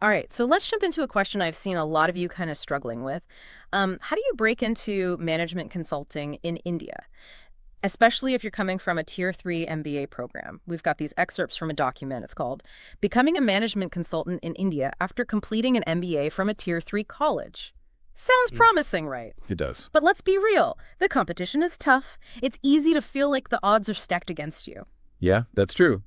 All right, so let's jump into a question I've seen a lot of you kind of struggling with. How do you break into management consulting in India, especially if you're coming from a Tier-3 MBA program? We've got these excerpts from a document. It's called Becoming a Management Consultant in India After Completing an MBA from a Tier-3 College. Sounds promising, right? It does. But let's be real. The competition is tough. It's easy to feel like the odds are stacked against you. Yeah, that's true.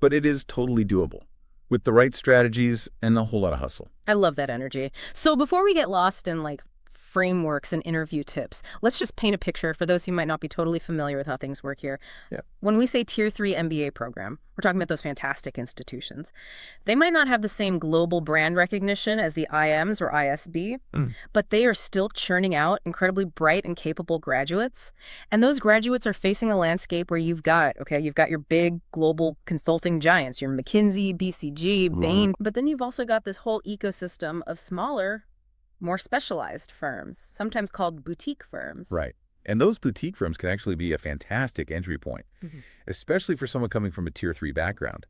But it is totally doable with the right strategies and a whole lot of hustle. I love that energy. So before we get lost in frameworks and interview tips, let's just paint a picture for those who might not be totally familiar with how things work here. Yeah. When we say Tier-3 MBA program, we're talking about those fantastic institutions. They might not have the same global brand recognition as the IMs or ISB, but they are still churning out incredibly bright and capable graduates. And those graduates are facing a landscape where you've got your big global consulting giants, your McKinsey, BCG, Bain, but then you've also got this whole ecosystem of smaller, more specialized firms, sometimes called boutique firms. Right. And those boutique firms can actually be a fantastic entry point, especially for someone coming from a Tier-3 background.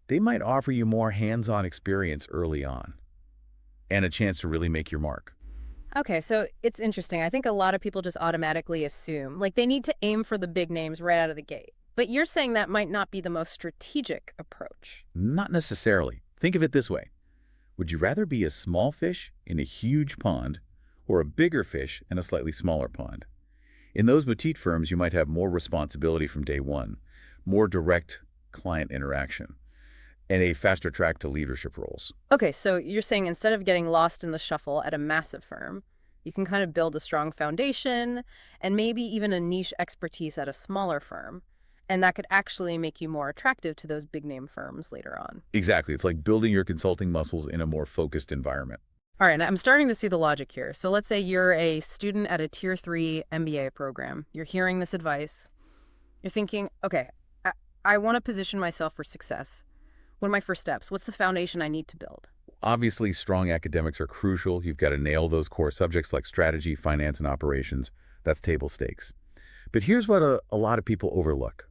They might offer you more hands-on experience early on and a chance to really make your mark. Okay, so it's interesting. I think a lot of people just automatically assume, they need to aim for the big names right out of the gate. But you're saying that might not be the most strategic approach. Not necessarily. Think of it this way. Would you rather be a small fish in a huge pond or a bigger fish in a slightly smaller pond? In those boutique firms, you might have more responsibility from day one, more direct client interaction, and a faster track to leadership roles. Okay, so you're saying instead of getting lost in the shuffle at a massive firm, you can kind of build a strong foundation and maybe even a niche expertise at a smaller firm. And that could actually make you more attractive to those big name firms later on. Exactly. It's like building your consulting muscles in a more focused environment. All right, I'm starting to see the logic here. So let's say you're a student at a Tier-3 MBA program. You're hearing this advice. You're thinking, okay, I want to position myself for success. What are my first steps? What's the foundation I need to build? Obviously, strong academics are crucial. You've got to nail those core subjects like strategy, finance, and operations. That's table stakes. But here's what a lot of people overlook.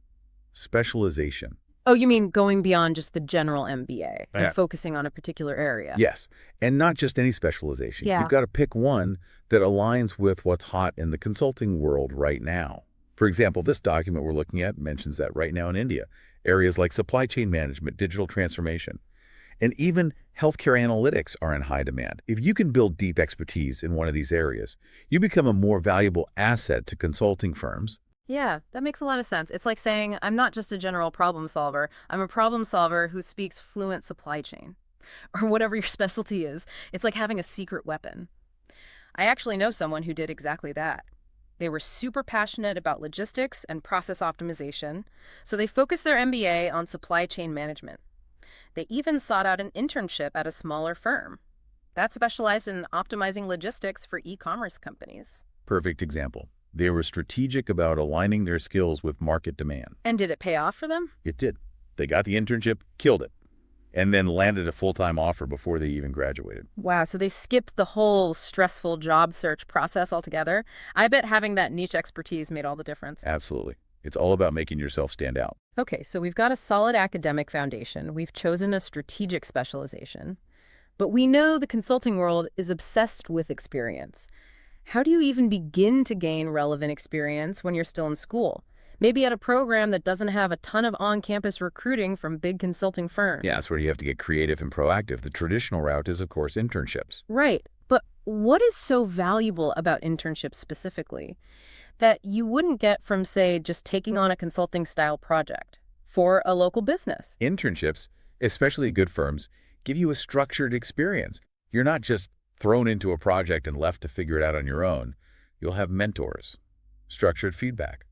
Specialization. Oh, you mean going beyond just the general MBA and Yeah. focusing on a particular area? Yes, and not just any specialization. Yeah. You've got to pick one that aligns with what's hot in the consulting world right now. For example, this document we're looking at mentions that right now in India, areas like supply chain management, digital transformation, and even healthcare analytics are in high demand. If you can build deep expertise in one of these areas, you become a more valuable asset to consulting firms. Yeah, that makes a lot of sense. It's like saying, I'm not just a general problem solver. I'm a problem solver who speaks fluent supply chain, or whatever your specialty is. It's like having a secret weapon. I actually know someone who did exactly that. They were super passionate about logistics and process optimization, so they focused their MBA on supply chain management. They even sought out an internship at a smaller firm that specialized in optimizing logistics for e-commerce companies. Perfect example. They were strategic about aligning their skills with market demand. And did it pay off for them? It did. They got the internship, killed it, and then landed a full-time offer before they even graduated. Wow, so they skipped the whole stressful job search process altogether. I bet having that niche expertise made all the difference. Absolutely. It's all about making yourself stand out. Okay, so we've got a solid academic foundation. We've chosen a strategic specialization. But we know the consulting world is obsessed with experience. How do you even begin to gain relevant experience when you're still in school? Maybe at a program that doesn't have a ton of on-campus recruiting from big consulting firms. Yeah, that's where you have to get creative and proactive. The traditional route is, of course, internships. Right. But what is so valuable about internships specifically that you wouldn't get from, say, just taking on a consulting-style project for a local business? Internships, especially at good firms, give you a structured experience. You're not just thrown into a project and left to figure it out on your own. You'll have mentors, structured feedback,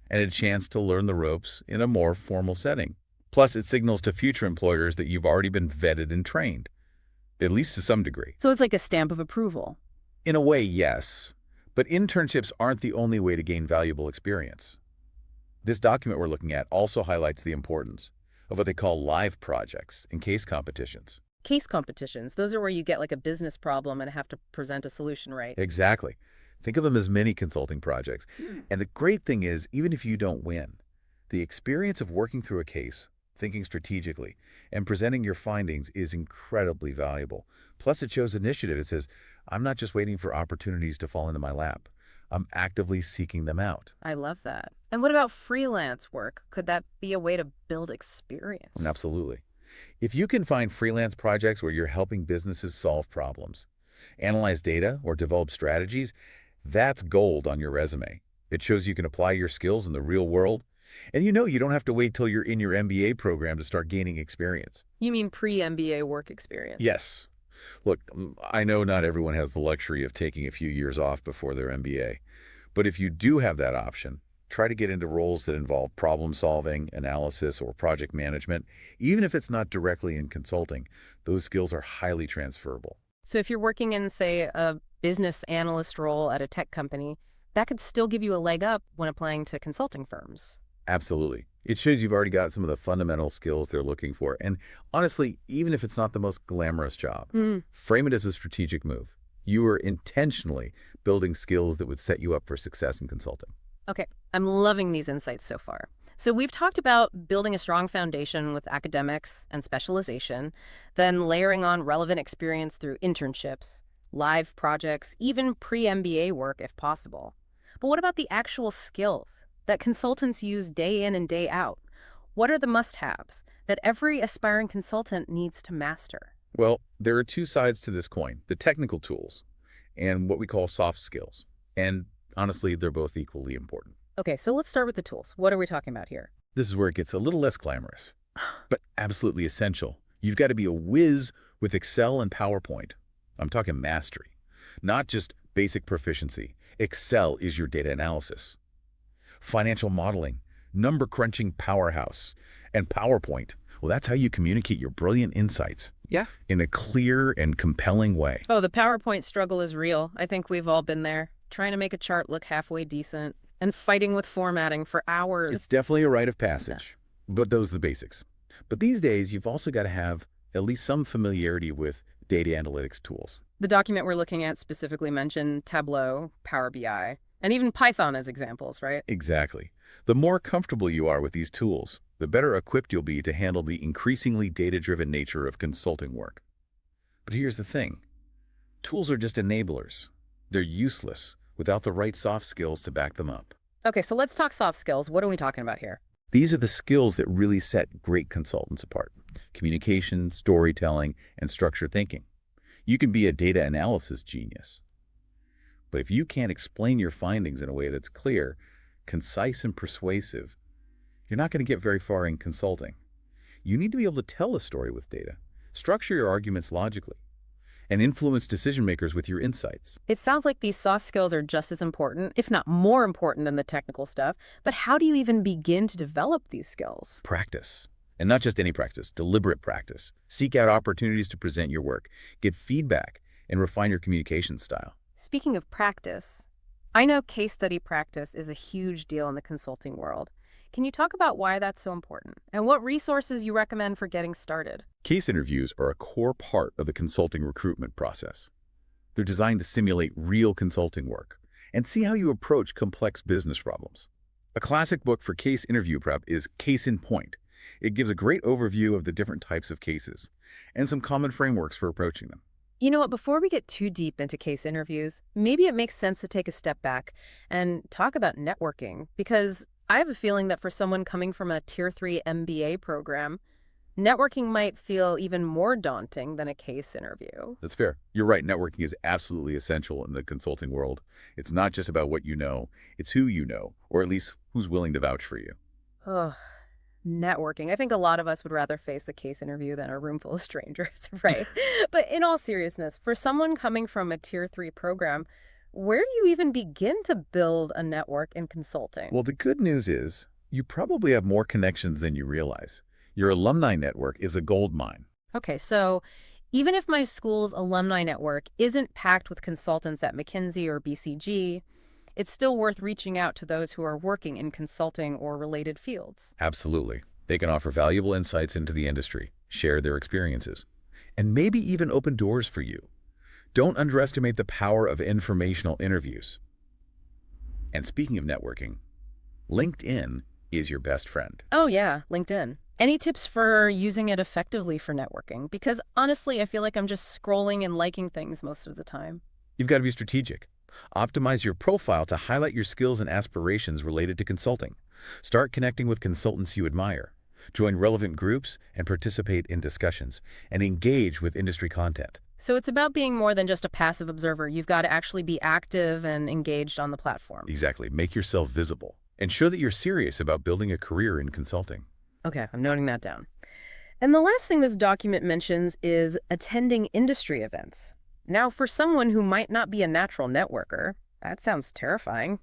and a chance to learn the ropes in a more formal setting. Plus, it signals to future employers that you've already been vetted and trained, at least to some degree. So it's like a stamp of approval. In a way, yes, but internships aren't the only way to gain valuable experience. This document we're looking at also highlights the importance of what they call live projects and case competitions. Case competitions, those are where you get a business problem and have to present a solution, right? Exactly. Think of them as mini consulting projects. And the great thing is, even if you don't win, the experience of working through a case, thinking strategically, and presenting your findings is incredibly valuable. Plus, it shows initiative. It says, I'm not just waiting for opportunities to fall into my lap. I'm actively seeking them out. I love that. And what about freelance work? Could that be a way to build And experience? absolutely. If you can find freelance projects where you're helping businesses solve problems, analyze data, or develop strategies, that's gold on your resume. It shows you can apply your skills in the real world. And you don't have to wait till you're in your MBA program to start gaining experience. You mean pre-MBA work experience? Yes. Look, I know not everyone has the luxury of taking a few years off before their MBA. But if you do have that option, try to get into roles that involve problem solving, analysis, or project management. Even if it's not directly in consulting, those skills are highly transferable. So if you're working in, say, a business analyst role at a tech company, that could still give you a leg up when applying to consulting firms. Absolutely. It shows you've already got some of the fundamental skills they're looking for. And honestly, even if it's not the most glamorous job, Mm. frame it as a strategic move. You are intentionally building skills that would set you up for success in consulting. Okay, I'm loving these insights so far. So we've talked about building a strong foundation with academics and specialization, then layering on relevant experience through internships, live projects, even pre-MBA work if possible. But what about the actual skills that consultants use day in and day out? What are the must-haves that every aspiring consultant needs to master? Well, there are two sides to this coin, the technical tools and what we call soft skills. And honestly, they're both equally important. Okay, so let's start with the tools. What are we talking about here? This is where it gets a little less glamorous, but absolutely essential. You've got to be a whiz with Excel and PowerPoint. I'm talking mastery, not just basic proficiency. Excel is your data analysis, financial modeling, number crunching powerhouse, and PowerPoint. Well, that's how you communicate your brilliant insights Yeah. in a clear and compelling way. Oh, the PowerPoint struggle is real. I think we've all been there, trying to make a chart look halfway decent and fighting with formatting for hours. It's definitely a rite of passage, but those are the basics. But these days, you've also got to have at least some familiarity with data analytics tools. The document we're looking at specifically mentioned Tableau, Power BI, and even Python as examples, right? Exactly. The more comfortable you are with these tools, the better equipped you'll be to handle the increasingly data-driven nature of consulting work. But here's the thing. Tools are just enablers. They're useless without the right soft skills to back them up. Okay, so let's talk soft skills. What are we talking about here? These are the skills that really set great consultants apart. Communication, storytelling, and structured thinking. You can be a data analysis genius. But if you can't explain your findings in a way that's clear, concise, and persuasive, you're not going to get very far in consulting. You need to be able to tell a story with data, structure your arguments logically, and influence decision makers with your insights. It sounds like these soft skills are just as important, if not more important than the technical stuff. But how do you even begin to develop these skills? Practice. And not just any practice, deliberate practice. Seek out opportunities to present your work, get feedback, and refine your communication style. Speaking of practice, I know case study practice is a huge deal in the consulting world. Can you talk about why that's so important and what resources you recommend for getting started? Case interviews are a core part of the consulting recruitment process. They're designed to simulate real consulting work and see how you approach complex business problems. A classic book for case interview prep is Case in Point. It gives a great overview of the different types of cases and some common frameworks for approaching them. You know what, before we get too deep into case interviews, maybe it makes sense to take a step back and talk about networking, because I have a feeling that for someone coming from a Tier-3 MBA program, networking might feel even more daunting than a case interview. That's fair. You're right. Networking is absolutely essential in the consulting world. It's not just about what you know, it's who you know, or at least who's willing to vouch for you. Ugh. Networking. I think a lot of us would rather face a case interview than a room full of strangers, right? But in all seriousness, for someone coming from a Tier-3 program, where do you even begin to build a network in consulting? Well, the good news is you probably have more connections than you realize. Your alumni network is a gold mine. Okay, so even if my school's alumni network isn't packed with consultants at McKinsey or BCG, it's still worth reaching out to those who are working in consulting or related fields. Absolutely. They can offer valuable insights into the industry, share their experiences, and maybe even open doors for you. Don't underestimate the power of informational interviews. And speaking of networking, LinkedIn is your best friend. Oh yeah, LinkedIn. Any tips for using it effectively for networking? Because honestly, I feel like I'm just scrolling and liking things most of the time. You've got to be strategic. Optimize your profile to highlight your skills and aspirations related to consulting. Start connecting with consultants you admire. Join relevant groups and participate in discussions, and engage with industry content. So it's about being more than just a passive observer. You've got to actually be active and engaged on the platform. Exactly. Make yourself visible and show that you're serious about building a career in consulting. Okay, I'm noting that down. And the last thing this document mentions is attending industry events. Now, for someone who might not be a natural networker, that sounds terrifying.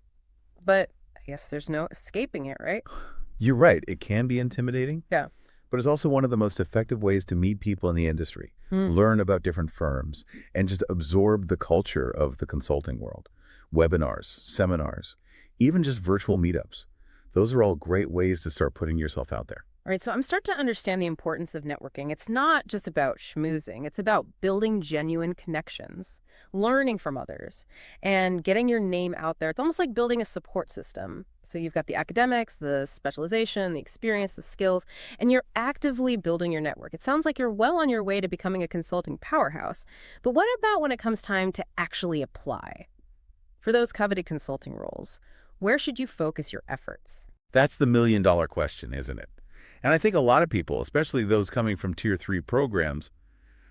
But I guess there's no escaping it, right? You're right. It can be intimidating, Yeah. but it's also one of the most effective ways to meet people in the industry, Hmm. learn about different firms, and just absorb the culture of the consulting world. Webinars, seminars, even just virtual meetups. Those are all great ways to start putting yourself out there. All right, so I'm starting to understand the importance of networking. It's not just about schmoozing. It's about building genuine connections, learning from others, and getting your name out there. It's almost like building a support system. So you've got the academics, the specialization, the experience, the skills, and you're actively building your network. It sounds like you're well on your way to becoming a consulting powerhouse. But what about when it comes time to actually apply? For those coveted consulting roles, where should you focus your efforts? That's the million-dollar question, isn't it? And I think a lot of people, especially those coming from Tier-3 programs,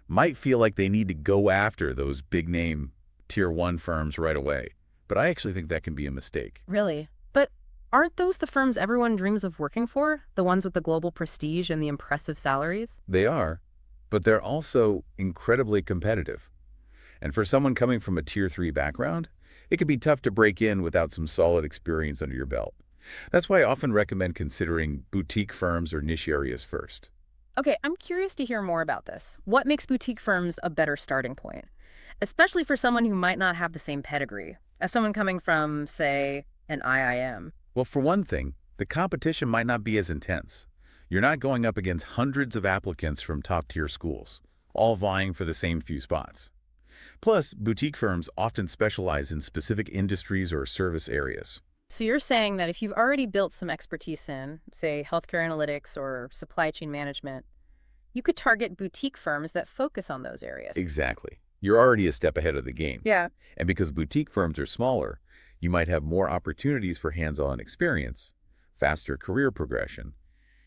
might feel like they need to go after those big-name Tier-1 firms right away. But I actually think that can be a mistake. Really? But aren't those the firms everyone dreams of working for? The ones with the global prestige and the impressive salaries? They are, but they're also incredibly competitive. And for someone coming from a Tier-3 background, it can be tough to break in without some solid experience under your belt. That's why I often recommend considering boutique firms or niche areas first. Okay, I'm curious to hear more about this. What makes boutique firms a better starting point? Especially for someone who might not have the same pedigree as someone coming from, say, an IIM. Well, for one thing, the competition might not be as intense. You're not going up against hundreds of applicants from top-tier schools, all vying for the same few spots. Plus, boutique firms often specialize in specific industries or service areas. So you're saying that if you've already built some expertise in, say, healthcare analytics or supply chain management, you could target boutique firms that focus on those areas. Exactly. You're already a step ahead of the game. Yeah. And because boutique firms are smaller, you might have more opportunities for hands-on experience, faster career progression,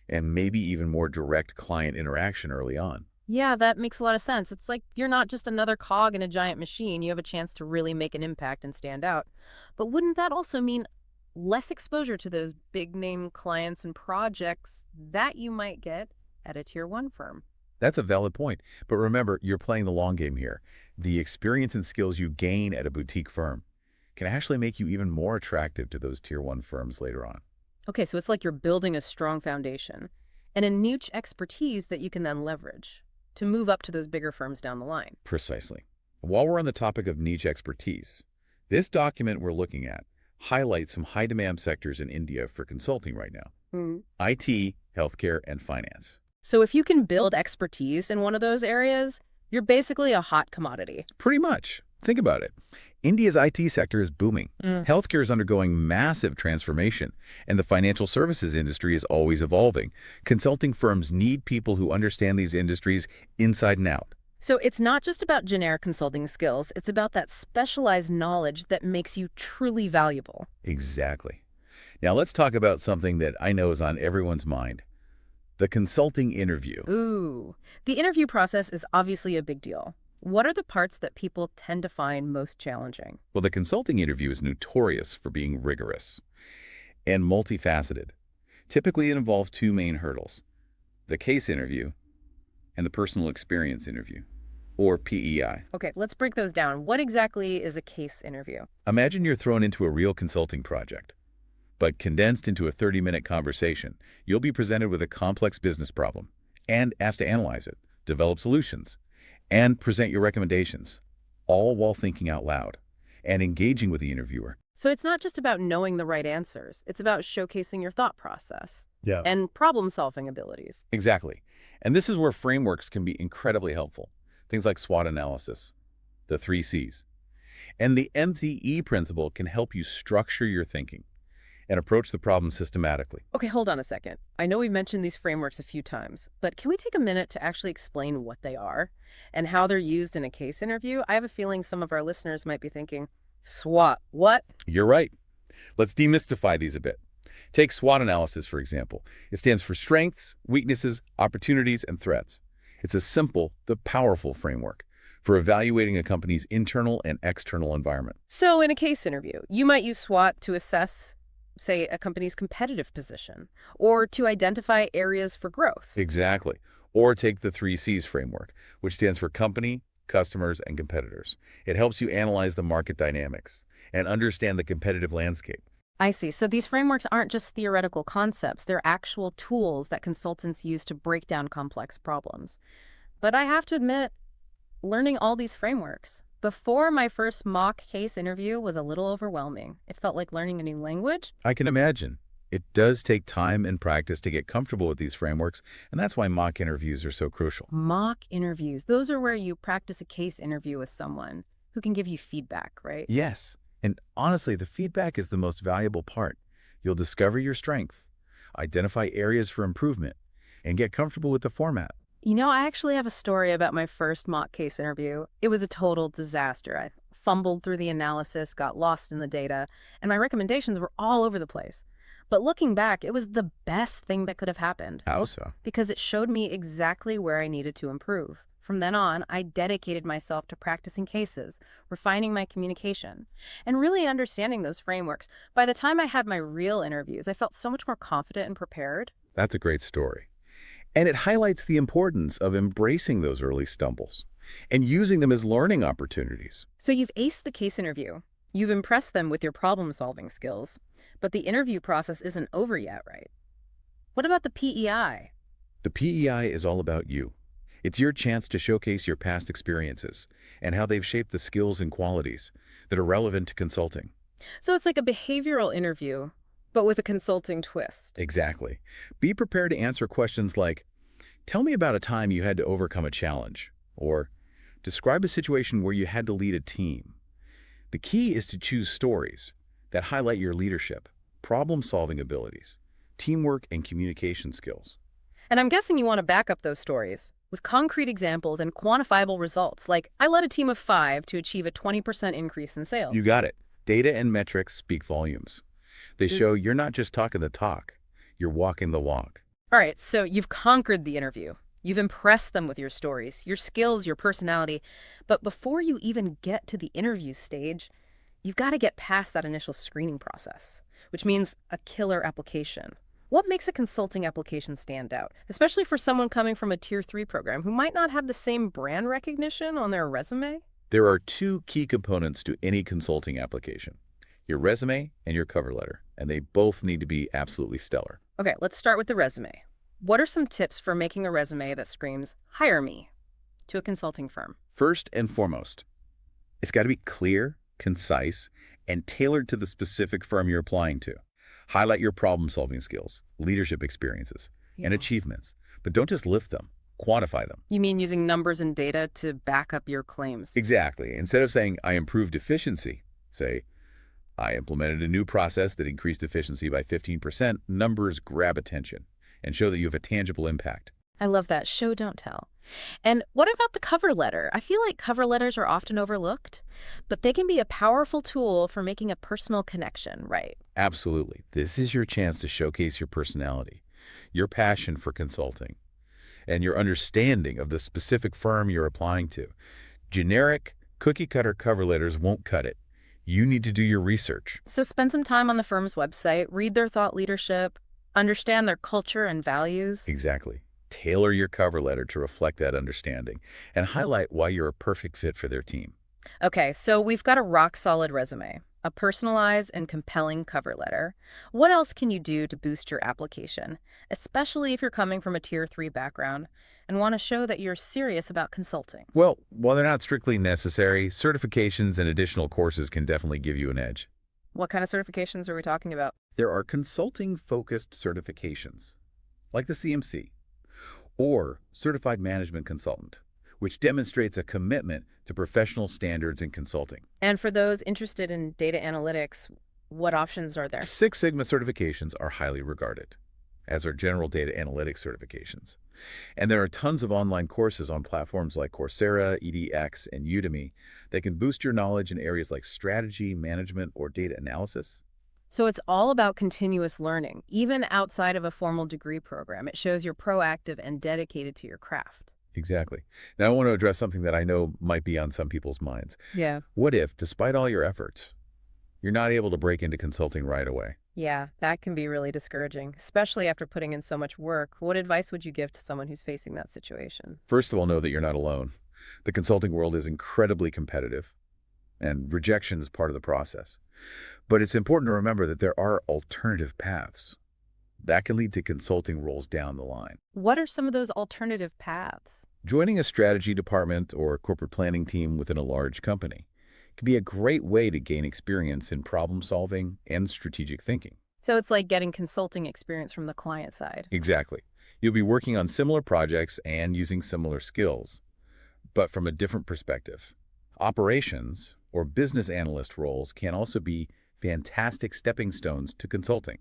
and maybe even more direct client interaction early on. Yeah, that makes a lot of sense. It's like you're not just another cog in a giant machine. You have a chance to really make an impact and stand out. But wouldn't that also mean less exposure to those big name clients and projects that you might get at a tier 1 firm? That's a valid point. But remember, you're playing the long game here. The experience and skills you gain at a boutique firm can actually make you even more attractive to those Tier-1 firms later on. Okay, so it's like you're building a strong foundation and a niche expertise that you can then leverage to move up to those bigger firms down the line. Precisely. While we're on the topic of niche expertise, this document we're looking at highlights some high-demand sectors in India for consulting right now. IT, healthcare, and finance. So if you can build expertise in one of those areas, you're basically a hot commodity. Pretty much. Think about it. India's IT sector is booming. Healthcare is undergoing massive transformation, and the financial services industry is always evolving. Consulting firms need people who understand these industries inside and out. So it's not just about generic consulting skills, it's about that specialized knowledge that makes you truly valuable. Exactly. Now let's talk about something that I know is on everyone's mind. The consulting interview. Ooh, the interview process is obviously a big deal. What are the parts that people tend to find most challenging? Well, the consulting interview is notorious for being rigorous and multifaceted. Typically, it involves two main hurdles: the case interview and the personal experience interview, or PEI. Okay, let's break those down. What exactly is a case interview? Imagine you're thrown into a real consulting project, but condensed into a 30-minute conversation. You'll be presented with a complex business problem and asked to analyze it, develop solutions, and present your recommendations, all while thinking out loud and engaging with the interviewer. So it's not just about knowing the right answers. It's about showcasing your thought process Yeah. and problem-solving abilities. Exactly. And this is where frameworks can be incredibly helpful. Things like SWOT analysis, the 3 Cs. And the MTE principle can help you structure your thinking and approach the problem systematically. Okay, hold on a second. I know we've mentioned these frameworks a few times, but can we take a minute to actually explain what they are and how they're used in a case interview? I have a feeling some of our listeners might be thinking, SWOT, what? You're right. Let's demystify these a bit. Take SWOT analysis, for example. It stands for strengths, weaknesses, opportunities, and threats. It's a simple, but powerful framework for evaluating a company's internal and external environment. So in a case interview, you might use SWOT to assess, say, a company's competitive position or to identify areas for growth. Exactly. Or take the 3Cs framework, which stands for company, customers, and competitors. It helps you analyze the market dynamics and understand the competitive landscape. I see. So these frameworks aren't just theoretical concepts, they're actual tools that consultants use to break down complex problems. But I have to admit, learning all these frameworks before my first mock case interview was a little overwhelming. It felt like learning a new language. I can imagine. It does take time and practice to get comfortable with these frameworks, and that's why mock interviews are so crucial. Mock interviews, those are where you practice a case interview with someone who can give you feedback, right? Yes, and honestly, the feedback is the most valuable part. You'll discover your strength, identify areas for improvement, and get comfortable with the format. You know, I actually have a story about my first mock case interview. It was a total disaster. I fumbled through the analysis, got lost in the data, and my recommendations were all over the place. But looking back, it was the best thing that could have happened How so? because it showed me exactly where I needed to improve. From then on, I dedicated myself to practicing cases, refining my communication, and really understanding those frameworks. By the time I had my real interviews, I felt so much more confident and prepared. That's a great story. And it highlights the importance of embracing those early stumbles and using them as learning opportunities. So you've aced the case interview. You've impressed them with your problem-solving skills. But the interview process isn't over yet, right? What about the PEI? The PEI is all about you. It's your chance to showcase your past experiences and how they've shaped the skills and qualities that are relevant to consulting. So it's like a behavioral interview, but with a consulting twist. Exactly. Be prepared to answer questions like, tell me about a time you had to overcome a challenge, or describe a situation where you had to lead a team. The key is to choose stories that highlight your leadership, problem-solving abilities, teamwork, and communication skills. And I'm guessing you want to back up those stories with concrete examples and quantifiable results, like I led a team of 5 to achieve a 20% increase in sales. You got it. Data and metrics speak volumes. They show you're not just talking the talk, you're walking the walk. All right, so you've conquered the interview. You've impressed them with your stories, your skills, your personality. But before you even get to the interview stage, you've got to get past that initial screening process, which means a killer application. What makes a consulting application stand out, especially for someone coming from a Tier-3 program who might not have the same brand recognition on their resume? There are two key components to any consulting application: your resume and your cover letter, and they both need to be absolutely stellar. Okay, let's start with the resume. What are some tips for making a resume that screams, hire me, to a consulting firm? First and foremost, it's got to be clear, concise, and tailored to the specific firm you're applying to. Highlight your problem-solving skills, leadership experiences, and Yeah. achievements, but don't just lift them, quantify them. You mean using numbers and data to back up your claims? Exactly. Instead of saying, I improved efficiency, say, I implemented a new process that increased efficiency by 15%. Numbers grab attention and show that you have a tangible impact. I love that. Show, don't tell. And what about the cover letter? I feel like cover letters are often overlooked, but they can be a powerful tool for making a personal connection, right? Absolutely. This is your chance to showcase your personality, your passion for consulting, and your understanding of the specific firm you're applying to. Generic, cookie-cutter cover letters won't cut it. You need to do your research. So spend some time on the firm's website, read their thought leadership, understand their culture and values. Exactly. Tailor your cover letter to reflect that understanding and highlight why you're a perfect fit for their team. Okay, so we've got a rock-solid resume, a personalized and compelling cover letter. What else can you do to boost your application, especially if you're coming from a Tier-3 background and want to show that you're serious about consulting? Well, while they're not strictly necessary, certifications and additional courses can definitely give you an edge. What kind of certifications are we talking about? There are consulting-focused certifications, like the CMC, or Certified Management Consultant, which demonstrates a commitment to professional standards in consulting. And for those interested in data analytics, What options are there? Six Sigma certifications are highly regarded, as are general data analytics certifications. And there are tons of online courses on platforms like Coursera, EDX, and Udemy that can boost your knowledge in areas like strategy, management, or data analysis. So it's all about continuous learning, even outside of a formal degree program. It shows you're proactive and dedicated to your craft. Exactly. Now, I want to address something that I know might be on some people's minds. Yeah. What if, despite all your efforts, you're not able to break into consulting right away? Yeah, that can be really discouraging, especially after putting in so much work. What advice would you give to someone who's facing that situation? First of all, know that you're not alone. The consulting world is incredibly competitive, and rejection is part of the process. But it's important to remember that there are alternative paths that can lead to consulting roles down the line. What are some of those alternative paths? Joining a strategy department or corporate planning team within a large company can be a great way to gain experience in problem solving and strategic thinking. So it's like getting consulting experience from the client side. Exactly. You'll be working on similar projects and using similar skills, but from a different perspective. Operations or business analyst roles can also be fantastic stepping stones to consulting.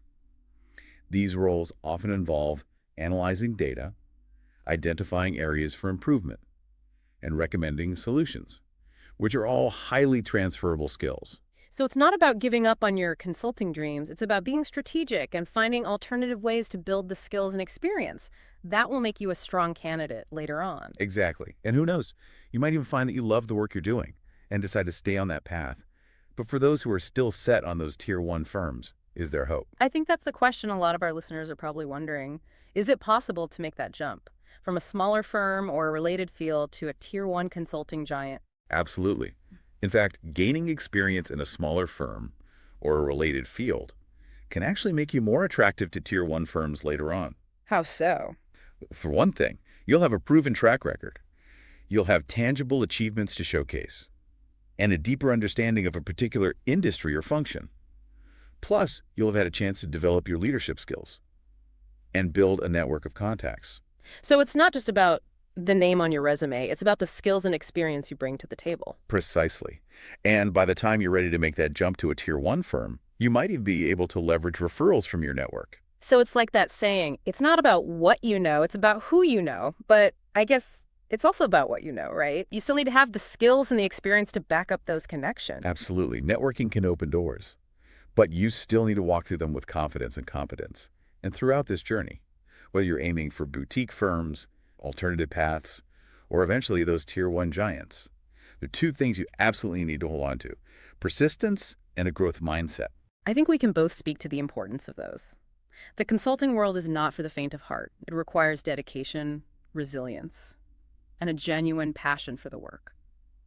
These roles often involve analyzing data, identifying areas for improvement, and recommending solutions, which are all highly transferable skills. So it's not about giving up on your consulting dreams. It's about being strategic and finding alternative ways to build the skills and experience. That will make you a strong candidate later on. Exactly. And who knows, you might even find that you love the work you're doing and decide to stay on that path. But for those who are still set on those Tier 1 firms, is there hope? I think that's the question a lot of our listeners are probably wondering. Is it possible to make that jump from a smaller firm or a related field to a Tier 1 consulting giant? Absolutely. In fact, gaining experience in a smaller firm or a related field can actually make you more attractive to Tier 1 firms later on. How so? For one thing, you'll have a proven track record. You'll have tangible achievements to showcase and a deeper understanding of a particular industry or function. Plus, you'll have had a chance to develop your leadership skills and build a network of contacts. So it's not just about the name on your resume. It's about the skills and experience you bring to the table. Precisely. And by the time you're ready to make that jump to a Tier 1 firm, you might even be able to leverage referrals from your network. So it's like that saying, it's not about what you know, it's about who you know. But I guess it's also about what you know, right? You still need to have the skills and the experience to back up those connections. Absolutely. Networking can open doors, but you still need to walk through them with confidence and competence. And throughout this journey, whether you're aiming for boutique firms, alternative paths, or eventually those Tier 1 giants, there are two things you absolutely need to hold on to: persistence and a growth mindset. I think we can both speak to the importance of those. The consulting world is not for the faint of heart. It requires dedication, resilience, and a genuine passion for the work.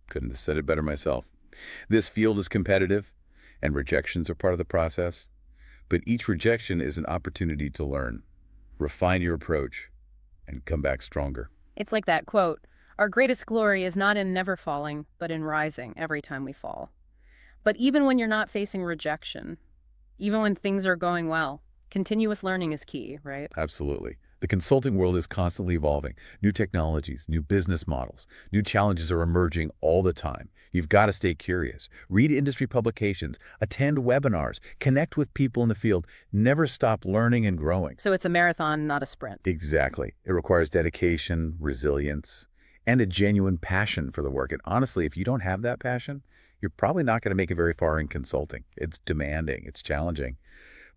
Couldn't have said it better myself. This field is competitive, and rejections are part of the process, but each rejection is an opportunity to learn, refine your approach, and come back stronger. It's like that quote, our greatest glory is not in never falling, but in rising every time we fall. But even when you're not facing rejection, even when things are going well, continuous learning is key, right? Absolutely. The consulting world is constantly evolving. New technologies, new business models, new challenges are emerging all the time. You've got to stay curious. Read industry publications, attend webinars, connect with people in the field. Never stop learning and growing. So it's a marathon, not a sprint. Exactly. It requires dedication, resilience, and a genuine passion for the work. And honestly, if you don't have that passion, you're probably not going to make it very far in consulting. It's demanding, it's challenging,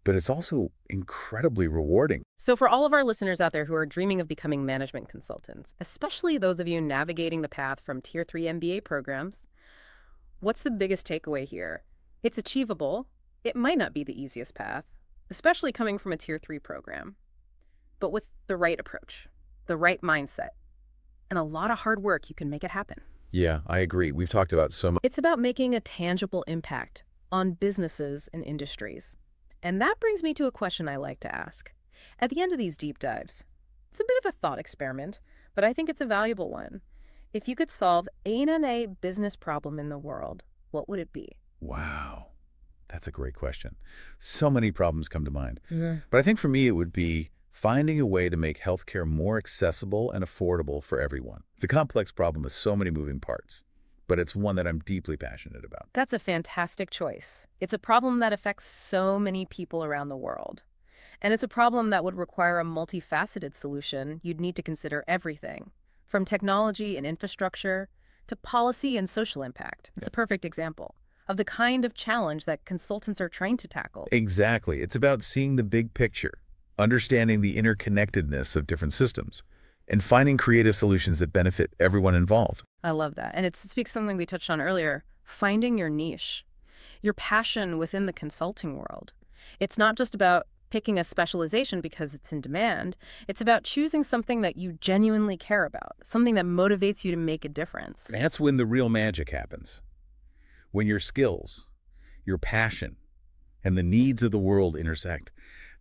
but it's also incredibly rewarding. So for all of our listeners out there who are dreaming of becoming management consultants, especially those of you navigating the path from Tier-3 MBA programs, what's the biggest takeaway here? It's achievable. It might not be the easiest path, especially coming from a Tier-3 program, but with the right approach, the right mindset, and a lot of hard work, you can make it happen. Yeah, I agree. We've talked about so much. It's about making a tangible impact on businesses and industries. And that brings me to a question I like to ask. At the end of these deep dives, it's a bit of a thought experiment, but I think it's a valuable one. If you could solve A business problem in the world, what would it be? Wow, that's a great question. So many problems come to mind. Yeah. But I think for me, it would be finding a way to make healthcare more accessible and affordable for everyone. It's a complex problem with so many moving parts. but it's one that I'm deeply passionate about. That's a fantastic choice. It's a problem that affects so many people around the world. And it's a problem that would require a multifaceted solution. You'd need to consider everything, from technology and infrastructure to policy and social impact. It's Yeah. a perfect example of the kind of challenge that consultants are trying to tackle. Exactly. It's about seeing the big picture, understanding the interconnectedness of different systems, and finding creative solutions that benefit everyone involved. I love that. And it speaks something we touched on earlier, finding your niche, your passion within the consulting world. It's not just about picking a specialization because it's in demand. It's about choosing something that you genuinely care about, something that motivates you to make a difference. That's when the real magic happens. When your skills, your passion, and the needs of the world intersect,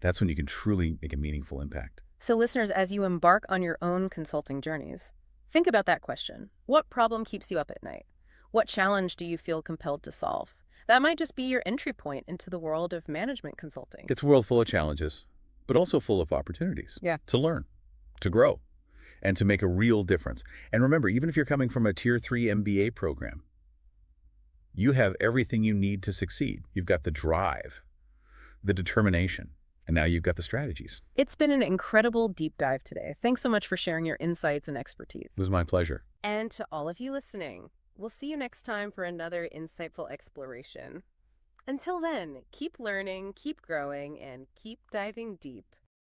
that's when you can truly make a meaningful impact. So listeners, as you embark on your own consulting journeys, think about that question. What problem keeps you up at night? What challenge do you feel compelled to solve? That might just be your entry point into the world of management consulting. It's a world full of challenges, but also full of opportunities Yeah. to learn, to grow, and to make a real difference. And remember, even if you're coming from a Tier-3 MBA program, you have everything you need to succeed. You've got the drive, the determination, and now you've got the strategies. It's been an incredible deep dive today. Thanks so much for sharing your insights and expertise. It was my pleasure. And to all of you listening, we'll see you next time for another insightful exploration. Until then, keep learning, keep growing, and keep diving deep.